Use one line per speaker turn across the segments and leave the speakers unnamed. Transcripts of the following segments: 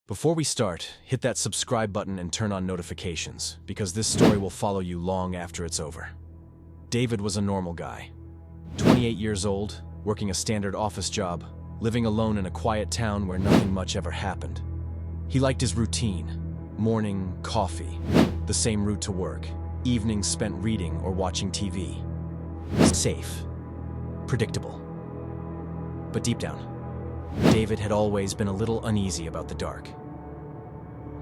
Before we start, hit that subscribe button and turn on notifications, because this story will follow you long after it's over. David was a normal guy. 28 years old, working a standard office job, living alone in a quiet town where nothing much ever happened. He liked his routine. Morning, coffee, the same route to work, evenings spent reading or watching TV. Safe, predictable. But deep down, David had always been a little uneasy about the dark.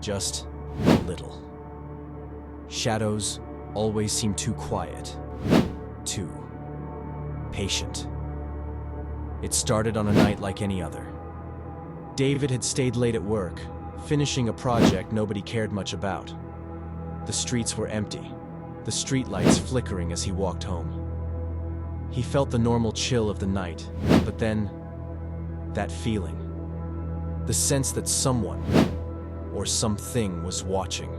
Just a little. Shadows always seemed too quiet, too patient. It started on a night like any other. David had stayed late at work, finishing a project nobody cared much about. The streets were empty, the streetlights flickering as he walked home. He felt the normal chill of the night, but then that feeling. The sense that someone or something was watching.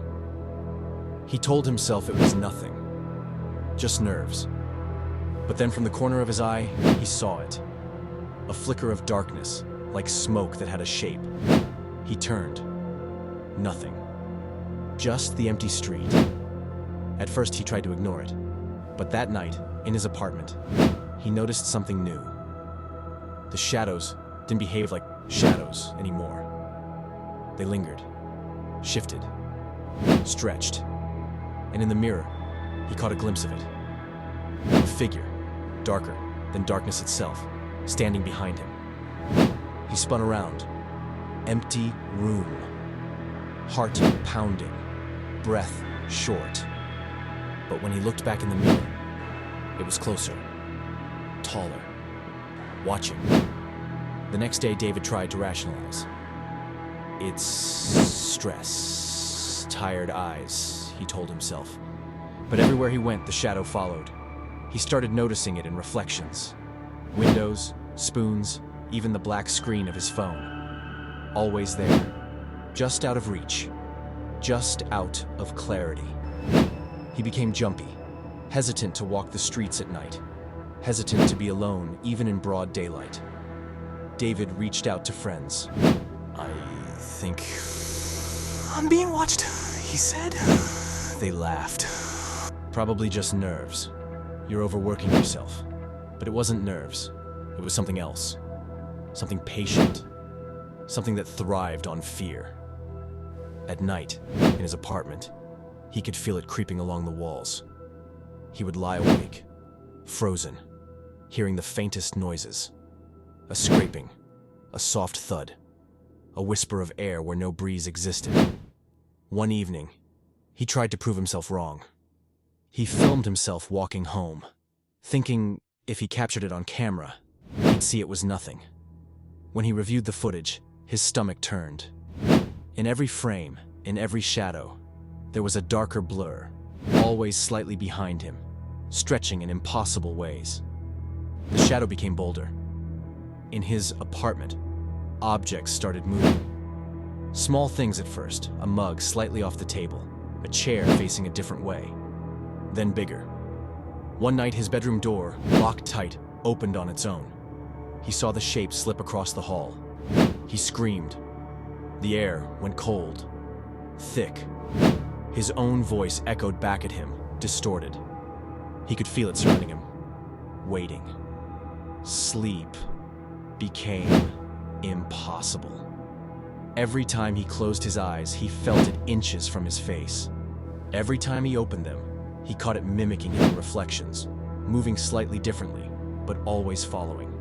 He told himself it was nothing, just nerves. But then from the corner of his eye, he saw it. A flicker of darkness, like smoke that had a shape. He turned. Nothing. Just the empty street. At first he tried to ignore it, but that night, in his apartment, he noticed something new. The shadows didn't behave like shadows anymore. They lingered, shifted, stretched, and in the mirror, he caught a glimpse of it. A figure, darker than darkness itself, standing behind him. He spun around. Empty room. Heart pounding, breath short. But when he looked back in the mirror, it was closer, taller, watching. The next day, David tried to rationalize. It's stress, tired eyes, he told himself. But everywhere he went, the shadow followed. He started noticing it in reflections. Windows, spoons, even the black screen of his phone. Always there. Just out of reach. Just out of clarity. He became jumpy, hesitant to walk the streets at night, hesitant to be alone even in broad daylight. David reached out to friends. I think I'm being watched, he said. They laughed. Probably just nerves. You're overworking yourself. But it wasn't nerves. It was something else. Something patient. Something that thrived on fear. At night, in his apartment, he could feel it creeping along the walls. He would lie awake, frozen, hearing the faintest noises. A scraping, a soft thud, a whisper of air where no breeze existed. One evening, he tried to prove himself wrong. He filmed himself walking home, thinking if he captured it on camera, he'd see it was nothing. When he reviewed the footage, his stomach turned. In every frame, in every shadow, there was a darker blur, always slightly behind him, stretching in impossible ways. The shadow became bolder. In his apartment, objects started moving. Small things at first, a mug slightly off the table, a chair facing a different way. Then bigger. One night his bedroom door, locked tight, opened on its own. He saw the shape slip across the hall. He screamed. The air went cold, thick. His own voice echoed back at him, distorted. He could feel it surrounding him. Waiting. Sleep became impossible. Every time he closed his eyes, he felt it inches from his face. Every time he opened them, he caught it mimicking him in reflections, moving slightly differently, but always following.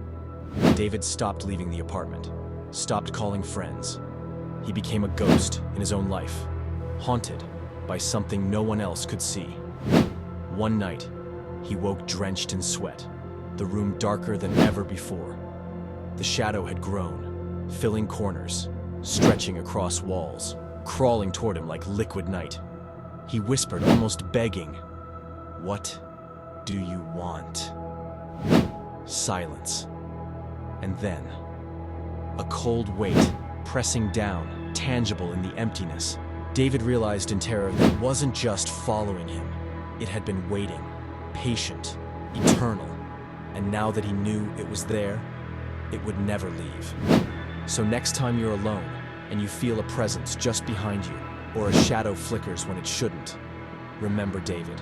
David stopped leaving the apartment, stopped calling friends. He became a ghost in his own life, haunted by something no one else could see. One night, he woke drenched in sweat, the room darker than ever before. The shadow had grown, filling corners, stretching across walls, crawling toward him like liquid night. He whispered, almost begging, "What do you want?" Silence. And then, a cold weight pressing down, tangible in the emptiness. David realized in terror that it wasn't just following him. It had been waiting, patient, eternal. And now that he knew it was there, it would never leave. So next time you're alone, and you feel a presence just behind you, or a shadow flickers when it shouldn't, remember David.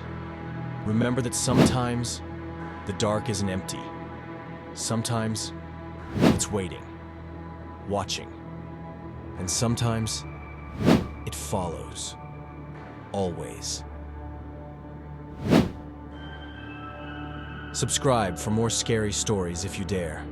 Remember that sometimes the dark isn't empty. Sometimes it's waiting, watching, and sometimes it follows, always. Subscribe for more scary stories if you dare.